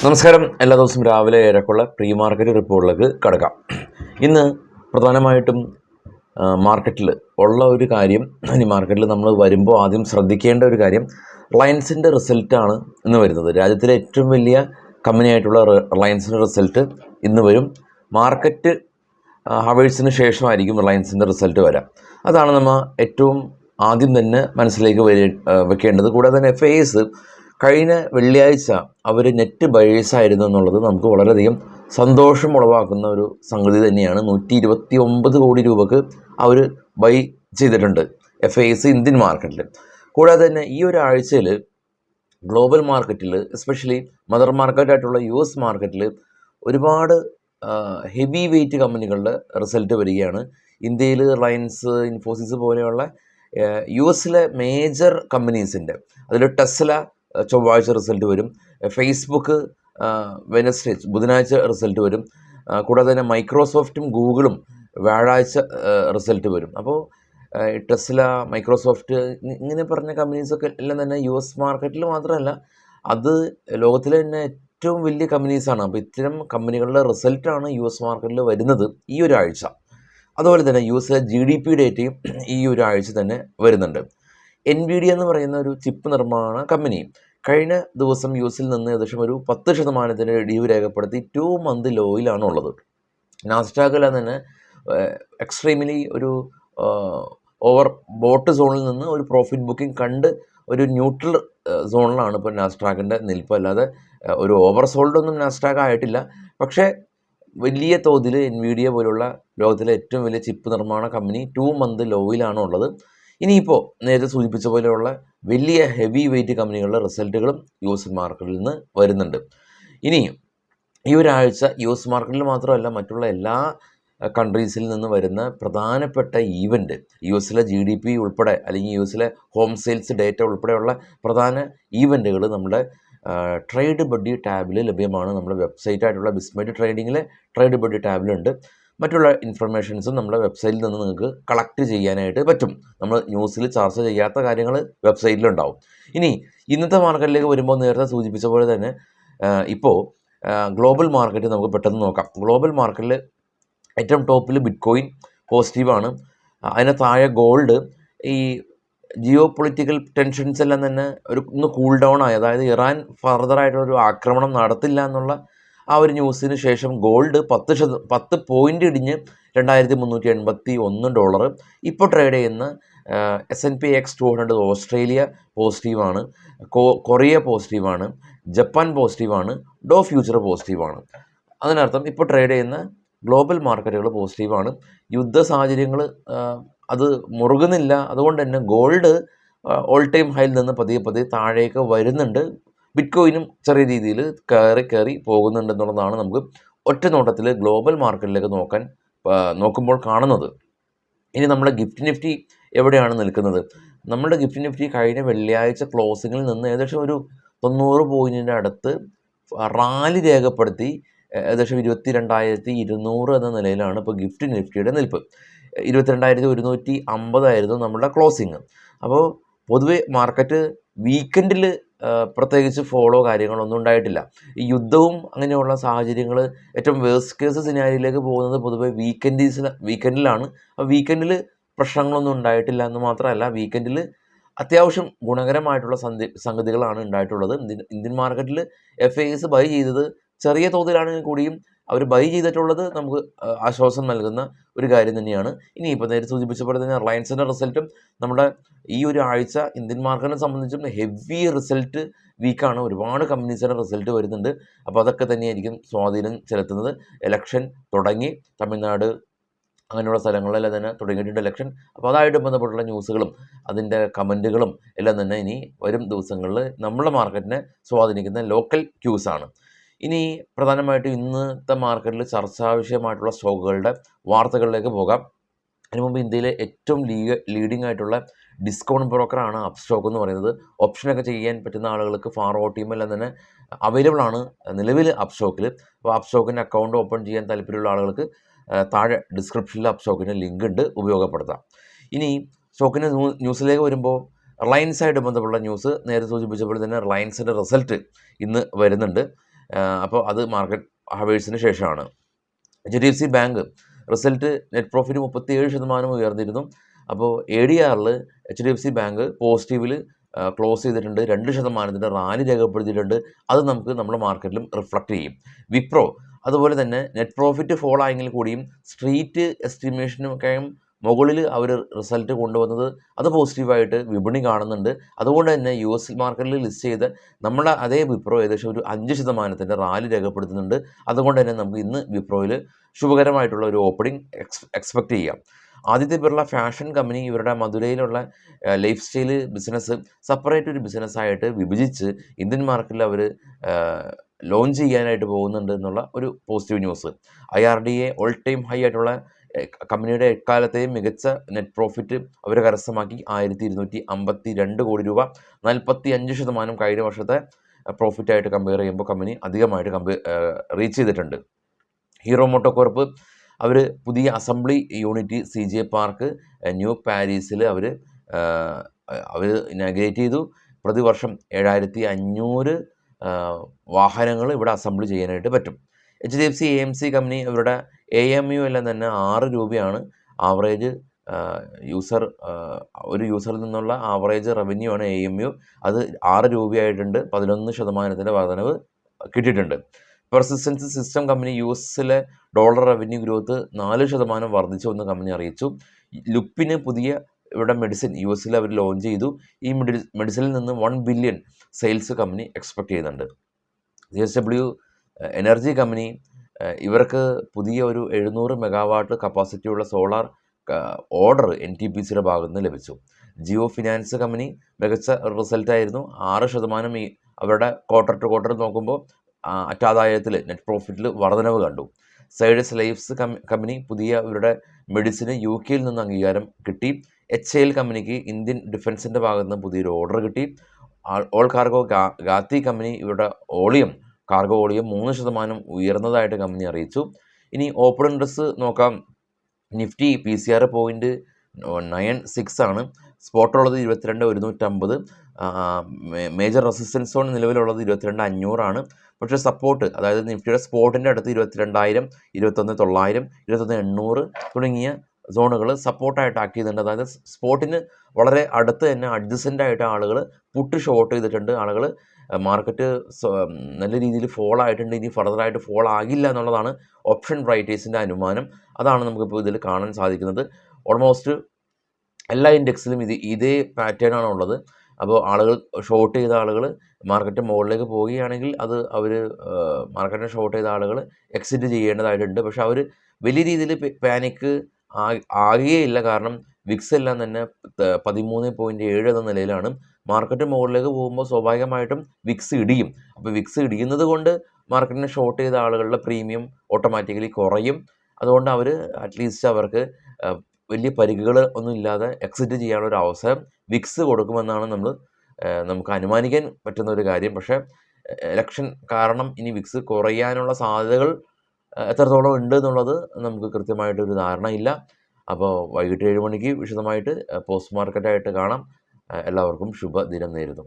നമസ്കാരം. എല്ലാ ദിവസവും രാവിലെ ഏറെക്കുള്ള പ്രീ മാർക്കറ്റ് റിപ്പോർട്ടിലേക്ക് കടക്കാം. ഇന്ന് പ്രധാനമായിട്ടും മാർക്കറ്റിൽ ഉള്ള ഒരു കാര്യം, ഈ മാർക്കറ്റിൽ നമ്മൾ വരുമ്പോൾ ആദ്യം ശ്രദ്ധിക്കേണ്ട ഒരു കാര്യം, റിലയൻസിൻ്റെ റിസൾട്ടാണ് ഇന്ന് വരുന്നത്. രാജ്യത്തിലെ ഏറ്റവും വലിയ കമ്പനിയായിട്ടുള്ള റിലയൻസിൻ്റെ റിസൾട്ട് ഇന്ന് വരും. മാർക്കറ്റ് ഹവേഴ്സിന് ശേഷമായിരിക്കും റിലയൻസിൻ്റെ റിസൾട്ട് വരാം. അതാണ് നമ്മൾ ഏറ്റവും ആദ്യം തന്നെ മനസ്സിലേക്ക് വെക്കേണ്ടത്. കൂടാതെ തന്നെ FIS കഴിഞ്ഞ വെള്ളിയാഴ്ച അവർ നെറ്റ് ബയേഴ്സ് ആയിരുന്നു എന്നുള്ളത് നമുക്ക് വളരെയധികം സന്തോഷം ഉളവാക്കുന്ന ഒരു സംഗതി തന്നെയാണ്. 129 കോടി രൂപക്ക് അവർ ബൈ ചെയ്തിട്ടുണ്ട് FIS ഇന്ത്യൻ മാർക്കറ്റിൽ. കൂടാതെ തന്നെ ഈ ഒരു ആഴ്ചയിൽ ഗ്ലോബൽ മാർക്കറ്റിൽ, എസ്പെഷ്യലി മദർ മാർക്കറ്റായിട്ടുള്ള US മാർക്കറ്റിൽ ഒരുപാട് ഹെവി വെയ്റ്റ് കമ്പനികളുടെ റിസൾട്ട് വരികയാണ്. ഇന്ത്യയിൽ റിലയൻസ്, ഇൻഫോസിസ് പോലെയുള്ള US മേജർ കമ്പനീസിൻ്റെ, അതിൽ ടെസ്ല ചൊവ്വാഴ്ച റിസൾട്ട് വരും. ഫേസ്ബുക്ക് വെനസ്ഡേ ബുധനാഴ്ച റിസൾട്ട് വരും. കൂടാതെ തന്നെ മൈക്രോസോഫ്റ്റും ഗൂഗിളും വ്യാഴാഴ്ച റിസൾട്ട് വരും. അപ്പോൾ ടെസ്ല, മൈക്രോസോഫ്റ്റ് ഇങ്ങനെ പറഞ്ഞ കമ്പനീസൊക്കെ എല്ലാം തന്നെ US മാർക്കറ്റിൽ മാത്രമല്ല, അത് ലോകത്തിലെ തന്നെ ഏറ്റവും വലിയ കമ്പനീസാണ്. അപ്പോൾ ഇത്തരം കമ്പനികളുടെ റിസൾട്ടാണ് US മാർക്കറ്റിൽ വരുന്നത് ഈ ഒരു ആഴ്ച. അതുപോലെ തന്നെ US GDP ഡേറ്റയും ഈ ഒരു ആഴ്ച തന്നെ വരുന്നുണ്ട്. NVIDIA എന്ന് പറയുന്ന ഒരു ചിപ്പ് നിർമ്മാണ കമ്പനി കഴിഞ്ഞ ദിവസം US നിന്ന് ഏകദേശം ഒരു 10% ഇടിവ് രേഖപ്പെടുത്തി 2 മന്ത് ലോയിലാണ് ഉള്ളത്. നാസ്ഡാക്കിൽ തന്നെ എക്സ്ട്രീംലി ഒരു ഓവർ ബോട്ട് സോണിൽ നിന്ന് ഒരു പ്രോഫിറ്റ് ബുക്കിംഗ് കണ്ട് ഒരു ന്യൂട്രൽ സോണിലാണ് ഇപ്പോൾ നാസ്ഡാക്കിൻ്റെ നിൽപ്പ്. അല്ലാതെ ഒരു ഓവർ സോൾഡൊന്നും നാസ്ഡാക്ക് ആയിട്ടില്ല. പക്ഷേ വലിയ തോതിൽ NVIDIA പോലുള്ള ലോകത്തിലെ ഏറ്റവും വലിയ ചിപ്പ് നിർമ്മാണ കമ്പനി 2 മന്ത് ലോയിലാണ് ഉള്ളത്. ഇനിയിപ്പോൾ നേരത്തെ സൂചിപ്പിച്ച പോലെയുള്ള വലിയ ഹെവി വെയ്റ്റ് കമ്പനികളുടെ റിസൾട്ടുകളും US മാർക്കറ്റിൽ നിന്ന് വരുന്നുണ്ട്. ഇനി ഈ ഒരാഴ്ച US മാർക്കറ്റിൽ മാത്രമല്ല, മറ്റുള്ള എല്ലാ കൺട്രീസിൽ നിന്ന് വരുന്ന പ്രധാനപ്പെട്ട ഈവൻറ്റ്, US GDP ഉൾപ്പെടെ, അല്ലെങ്കിൽ US ഹോം സെയിൽസ് ഡേറ്റ ഉൾപ്പെടെയുള്ള പ്രധാന ഈവൻറ്റുകൾ നമ്മുടെ ട്രേഡ് ബഡ്ഡി ടാബിൽ ലഭ്യമാണ്. നമ്മുടെ വെബ്സൈറ്റായിട്ടുള്ള ബിസ്മൈറ്റ് ട്രേഡിങ്ങിലെ ട്രേഡ് ബഡ്ഡി ടാബിലുണ്ട്. മറ്റുള്ള ഇൻഫർമേഷൻസും നമ്മുടെ വെബ്സൈറ്റിൽ നിന്ന് നിങ്ങൾക്ക് കളക്ട് ചെയ്യാനായിട്ട് പറ്റും. നമ്മൾ ന്യൂസിൽ ചർച്ച ചെയ്യാത്ത കാര്യങ്ങൾ വെബ്സൈറ്റിലുണ്ടാവും. ഇനി ഇന്നത്തെ മാർക്കറ്റിലേക്ക് വരുമ്പോൾ നേരത്തെ സൂചിപ്പിച്ച പോലെ തന്നെ ഇപ്പോൾ ഗ്ലോബൽ മാർക്കറ്റ് നമുക്ക് പെട്ടെന്ന് നോക്കാം. ഗ്ലോബൽ മാർക്കറ്റിൽ ഏറ്റവും ടോപ്പിൽ ബിറ്റ്കോയിൻ പോസിറ്റീവാണ്. അതിന് താഴെ ഗോൾഡ്. ഈ ജിയോ പൊളിറ്റിക്കൽ ടെൻഷൻസ് എല്ലാം തന്നെ ഒന്ന് കൂൾ ഡൗൺ ആയി. അതായത് ഇറാൻ ഫർദറായിട്ടൊരു ആക്രമണം നടത്തില്ല എന്നുള്ള ആ ഒരു ന്യൂസിന് ശേഷം ഗോൾഡ് 10 പോയിൻ്റ് ഇടിഞ്ഞ് $2,381. ഇപ്പോൾ ട്രേഡ് ചെയ്യുന്ന S&P X200 ഓസ്ട്രേലിയ പോസിറ്റീവാണ്, കൊറിയ പോസിറ്റീവാണ്, ജപ്പാൻ പോസിറ്റീവാണ്, ഡോ ഫ്യൂച്ചർ പോസിറ്റീവാണ്. അതിനർത്ഥം ഇപ്പോൾ ട്രേഡ് ചെയ്യുന്ന ഗ്ലോബൽ മാർക്കറ്റുകൾ പോസിറ്റീവാണ്. യുദ്ധ സാഹചര്യങ്ങൾ അത് മുറുകുന്നില്ല. അതുകൊണ്ട് തന്നെ ഗോൾഡ് ഓൾ ടൈം ഹൈയിൽ നിന്ന് പതിയെ താഴേക്ക് വരുന്നുണ്ട്. ബിറ്റ്കോയിനും ചെറിയ രീതിയിൽ കയറി പോകുന്നുണ്ടെന്നുള്ളതാണ് നമുക്ക് ഒറ്റ നോട്ടത്തിൽ ഗ്ലോബൽ മാർക്കറ്റിലേക്ക് നോക്കുമ്പോൾ കാണുന്നത്. ഇനി നമ്മുടെ ഗിഫ്റ്റ് നിഫ്റ്റി എവിടെയാണ് നിൽക്കുന്നത്? നമ്മുടെ ഗിഫ്റ്റ് നിഫ്റ്റി കഴിഞ്ഞ വെള്ളിയാഴ്ച ക്ലോസിങ്ങിൽ നിന്ന് ഏകദേശം ഒരു 90 പോയിൻറ്റിൻ്റെ അടുത്ത് റാലി രേഖപ്പെടുത്തി ഏകദേശം 22,200 എന്ന നിലയിലാണ് ഇപ്പോൾ ഗിഫ്റ്റ് നിഫ്റ്റിയുടെ നിൽപ്പ്. 22,150 ആയിരുന്നു നമ്മുടെ ക്ലോസിങ്. അപ്പോൾ പൊതുവെ മാർക്കറ്റ് വീക്കെൻഡിൽ പ്രത്യേകിച്ച് ഫോളോ കാര്യങ്ങളൊന്നും ഉണ്ടായിട്ടില്ല. ഈ യുദ്ധവും അങ്ങനെയുള്ള സാഹചര്യങ്ങൾ ഏറ്റവും വേഴ്സ്റ്റ് കേസ് സിനാരിയിലേക്ക് പോകുന്നത് പൊതുവെ വീക്കെൻഡിലാണ്. ആ വീക്കെൻഡിൽ പ്രശ്നങ്ങളൊന്നും ഉണ്ടായിട്ടില്ല എന്ന് മാത്രമല്ല, വീക്കെൻഡിൽ അത്യാവശ്യം ഗുണകരമായിട്ടുള്ള സംഗതികളാണ് ഉണ്ടായിട്ടുള്ളത്. ഇന്ത്യൻ മാർക്കറ്റിൽ FIS ബൈ ചെയ്തത് ചെറിയ തോതിലാണെങ്കിൽ കൂടിയും അവർ ബൈ ചെയ്തിട്ടുള്ളത് നമുക്ക് ആശ്വാസം നൽകുന്ന ഒരു കാര്യം തന്നെയാണ്. ഇനിയിപ്പോൾ നേരെ സൂചിപ്പിച്ച പോലെ തന്നെ റിലയൻസിൻ്റെ റിസൾട്ടും നമ്മുടെ ഈ ഒരു ആഴ്ച ഇന്ത്യൻ മാർക്കറ്റിനെ സംബന്ധിച്ചും ഹെവി റിസൾട്ട് വീക്കാണ്. ഒരുപാട് കമ്പനീസിൻ്റെ റിസൾട്ട് വരുന്നുണ്ട്. അപ്പോൾ അതൊക്കെ തന്നെയായിരിക്കും സ്വാധീനം ചെലുത്തുന്നത്. ഇലക്ഷൻ തുടങ്ങി, തമിഴ്നാട് അങ്ങനെയുള്ള സ്ഥലങ്ങളിലെല്ലാം തന്നെ തുടങ്ങിയിട്ടുണ്ട് ഇലക്ഷൻ. അപ്പോൾ അതായിട്ട് ബന്ധപ്പെട്ടുള്ള ന്യൂസുകളും അതിൻ്റെ കമൻറ്റുകളും എല്ലാം തന്നെ ഇനി വരും ദിവസങ്ങളിൽ നമ്മുടെ മാർക്കറ്റിനെ സ്വാധീനിക്കുന്ന ലോക്കൽ ക്യൂസാണ്. ഇനി പ്രധാനമായിട്ടും ഇന്നത്തെ മാർക്കറ്റിൽ ചർച്ചാ വിഷയമായിട്ടുള്ള സ്റ്റോക്കുകളുടെ വാർത്തകളിലേക്ക് പോകാം. അതിന് മുമ്പ് ഇന്ത്യയിലെ ഏറ്റവും ലീഡിംഗ് ആയിട്ടുള്ള ഡിസ്കൗണ്ട് ബ്രോക്കറാണ് അപ്സ്റ്റോക്ക് എന്ന് പറയുന്നത്. ഓപ്ഷനൊക്കെ ചെയ്യാൻ പറ്റുന്ന ആളുകൾക്ക് ഫാർ OTM എല്ലാം തന്നെ അവൈലബിൾ ആണ് നിലവിൽ അപ്സ്റ്റോക്കിൽ. അപ്പോൾ അപ്സ്റ്റോക്കിൻ്റെ അക്കൗണ്ട് ഓപ്പൺ ചെയ്യാൻ താല്പര്യമുള്ള ആളുകൾക്ക് താഴെ ഡിസ്ക്രിപ്ഷനിൽ അപ്സ്റ്റോക്കിൻ്റെ ലിങ്ക് ഉണ്ട്, ഉപയോഗപ്പെടുത്താം. ഇനി സ്റ്റോക്കിൻ്റെ ന്യൂസിലേക്ക് വരുമ്പോൾ റിലയൻസായിട്ട് ബന്ധപ്പെട്ട ന്യൂസ് നേരെ സൂചിപ്പിച്ചപ്പോൾ തന്നെ റിലയൻസിൻ്റെ റിസൾട്ട് ഇന്ന് വരുന്നുണ്ട്. അപ്പോൾ അത് മാർക്കറ്റ് ഹവേഴ്സിന് ശേഷമാണ്. HDFC bank result net profit 37% ഉയർന്നിരുന്നു. അപ്പോൾ ADRൽ HDFC ബാങ്ക് പോസിറ്റീവിൽ ക്ലോസ് ചെയ്തിട്ടുണ്ട്. 2% റാലി രേഖപ്പെടുത്തിയിട്ടുണ്ട്. അത് നമുക്ക് നമ്മുടെ മാർക്കറ്റിലും റിഫ്ലക്റ്റ് ചെയ്യും. വിപ്രോ അതുപോലെ തന്നെ നെറ്റ് പ്രോഫിറ്റ് ഫോൾ ആയെങ്കിൽ കൂടിയും സ്ട്രീറ്റ് എസ്റ്റിമേഷനൊക്കെയും മുകളിൽ അവർ റിസൾട്ട് കൊണ്ടുവന്നത് അത് പോസിറ്റീവായിട്ട് വിപണി കാണുന്നുണ്ട്. അതുകൊണ്ട് തന്നെ US മാർക്കറ്റിൽ ലിസ്റ്റ് ചെയ്ത് നമ്മുടെ അതേ വിപ്രോ ഏകദേശം ഒരു 5% റാലി രേഖപ്പെടുത്തുന്നുണ്ട്. അതുകൊണ്ട് തന്നെ നമുക്ക് ഇന്ന് വിപ്രോയിൽ ശുഭകരമായിട്ടുള്ള ഒരു ഓപ്പണിംഗ് എക്സ്പെക്റ്റ് ചെയ്യാം. ആദിത്യ ബിർള ഫാഷൻ കമ്പനി ഇവരുടെ മധുരയിലുള്ള ലൈഫ് സ്റ്റൈൽ ബിസിനസ് സെപ്പറേറ്റ് ഒരു ബിസിനസ്സായിട്ട് വിഭജിച്ച് ഇന്ത്യൻ മാർക്കറ്റിൽ അവർ ലോഞ്ച് ചെയ്യാനായിട്ട് പോകുന്നുണ്ട് എന്നുള്ള ഒരു positive news. IRDA all time high ആയിട്ടുള്ള കമ്പനിയുടെ എക്കാലത്തെയും മികച്ച നെറ്റ് പ്രോഫിറ്റ് അവർ കരസ്ഥമാക്കി 1252 കോടി രൂപ, 45% കഴിഞ്ഞ വർഷത്തെ പ്രോഫിറ്റായിട്ട് കമ്പയർ ചെയ്യുമ്പോൾ കമ്പനി അധികമായിട്ട് റീച്ച് ചെയ്തിട്ടുണ്ട്. ഹീറോ മോട്ടോകോർപ്പ് അവർ പുതിയ assembly unit CJ park new പാരീസിൽ അവർ ഇനാഗ്രേറ്റ് ചെയ്തു. പ്രതിവർഷം 7500 വാഹനങ്ങൾ ഇവിടെ അസംബിൾ ചെയ്യാനായിട്ട് പറ്റും. HDFC AMC കമ്പനി അവരുടെ AMU എല്ലാം തന്നെ 6 രൂപയാണ് ആവറേജ് ഒരു യൂസറിൽ നിന്നുള്ള ആവറേജ് റവന്യൂ ആണ് AMU. അത് 6 രൂപയായിട്ടുണ്ട്. 11% വർധനവ് കിട്ടിയിട്ടുണ്ട്. Persistence system company US dollar revenue growth 4% വർദ്ധിച്ചു എന്ന് കമ്പനി അറിയിച്ചു. ലുപ്പിന് പുതിയ ഇവിടെ മെഡിസിൻ US അവർ ലോഞ്ച് ചെയ്തു. ഈ മെഡിസിനിൽ നിന്ന് 1 ബില്യൺ സെയിൽസ് കമ്പനി എക്സ്പെക്റ്റ് ചെയ്യുന്നുണ്ട്. JSW എനർജി കമ്പനി ഇവർക്ക് പുതിയ ഒരു 700 മെഗാവാട്ട് കപ്പാസിറ്റിയുള്ള സോളാർ ഓർഡർ NTPCയുടെ ഭാഗത്ത് നിന്ന് ലഭിച്ചു. ജിയോ ഫിനാൻസ് കമ്പനി മികച്ച റിസൾട്ടായിരുന്നു. 6% അവരുടെ ക്വാർട്ടർ ടു ക്വാർട്ടർ നോക്കുമ്പോൾ അറ്റാദായത്തിൽ നെറ്റ് പ്രോഫിറ്റിൽ വർധനവ് കണ്ടു. സൈഡസ് ലൈഫ്സ് കമ്പനി പുതിയ ഇവരുടെ മെഡിസിന് UK നിന്ന് അംഗീകാരം കിട്ടി. HAL കമ്പനിക്ക് ഇന്ത്യൻ ഡിഫൻസിൻ്റെ ഭാഗത്ത് നിന്ന് പുതിയൊരു ഓർഡർ കിട്ടി. ഓൾ കാർഗോ ഗാത്തി കമ്പനി ഇവരുടെ കാർഗോ വോളിയം 3% ഉയർന്നതായിട്ട് കമ്പനി അറിയിച്ചു. ഇനി ഓപ്പൺ ഇൻട്രസ്റ്റ് നോക്കാം. നിഫ്റ്റി PCR 0.96 ആണ്. സ്പോട്ടുള്ളത് 22,150. മേജർ റെസിസ്റ്റൻസ് സോൺ നിലവിലുള്ളത് 22,500 ആണ്. പക്ഷേ സപ്പോർട്ട്, അതായത് നിഫ്റ്റിയുടെ സ്പോട്ടിൻ്റെ അടുത്ത് 22,000, 21,900, 21,800 തുടങ്ങിയ സോണുകൾ സപ്പോർട്ടായിട്ട് ആക്ട് ചെയ്യുന്നുണ്ട്. അതായത് സ്പോട്ടിന് വളരെ അടുത്ത് തന്നെ അഡ്ജസൻ്റായിട്ട് ആളുകൾ പുട്ട് ഷോർട്ട് ചെയ്തിട്ടുണ്ട്. ആളുകൾ മാർക്കറ്റ് നല്ല രീതിയിൽ ഫോൾ ആയിട്ടുണ്ട്, ഇനി ഫർദറായിട്ട് ഫോൾ ആകില്ല എന്നുള്ളതാണ് ഓപ്ഷൻ റൈറ്റേഴ്സിൻ്റെ അനുമാനം. അതാണ് നമുക്കിപ്പോൾ ഇതിൽ കാണാൻ സാധിക്കുന്നത്. ഓൾമോസ്റ്റ് എല്ലാ ഇൻഡെക്സിലും ഇതേ പാറ്റേൺ ആണ് ഉള്ളത്. അപ്പോൾ ആളുകൾ ഷോർട്ട് ചെയ്ത ആളുകൾ മാർക്കറ്റ് മുകളിലേക്ക് പോവുകയാണെങ്കിൽ അത് അവർ മാർക്കറ്റിനെ ഷോർട്ട് ചെയ്ത ആളുകൾ എക്സിറ്റ് ചെയ്യേണ്ടതായിട്ടുണ്ട്. പക്ഷെ അവർ വലിയ രീതിയിൽ പാനിക്ക് ആകുകയില്ല. കാരണം വിക്സ് എല്ലാം തന്നെ 13.7 എന്ന നിലയിലാണ്. മാർക്കറ്റ് മുകളിലേക്ക് പോകുമ്പോൾ സ്വാഭാവികമായിട്ടും വിക്സ് ഇടിയും. അപ്പോൾ വിക്സ് ഇടിയുന്നത് കൊണ്ട് മാർക്കറ്റിനെ ഷോർട്ട് ചെയ്ത ആളുകളുടെ പ്രീമിയം ഓട്ടോമാറ്റിക്കലി കുറയും. അതുകൊണ്ട് അവർ അറ്റ്ലീസ്റ്റ് അവർക്ക് വലിയ പരിക്കുകൾ ഒന്നും ഇല്ലാതെ എക്സിറ്റ് ചെയ്യാനുള്ളൊരു അവസരം വിക്സ് കൊടുക്കുമെന്നാണ് നമുക്ക് അനുമാനിക്കാൻ പറ്റുന്ന ഒരു കാര്യം. പക്ഷേ ഇലക്ഷൻ കാരണം ഇനി വിക്സ് കുറയാനുള്ള സാധ്യതകൾ എത്രത്തോളം ഉണ്ട് എന്നുള്ളത് നമുക്ക് കൃത്യമായിട്ടൊരു ധാരണയില്ല. അപ്പോൾ വൈകിട്ട് 7 മണിക്ക് വിശദമായിട്ട് പോസ്റ്റ് മാർക്കറ്റായിട്ട് കാണാം. എല്ലാവർക്കും ശുഭദിനം നേരുന്നു.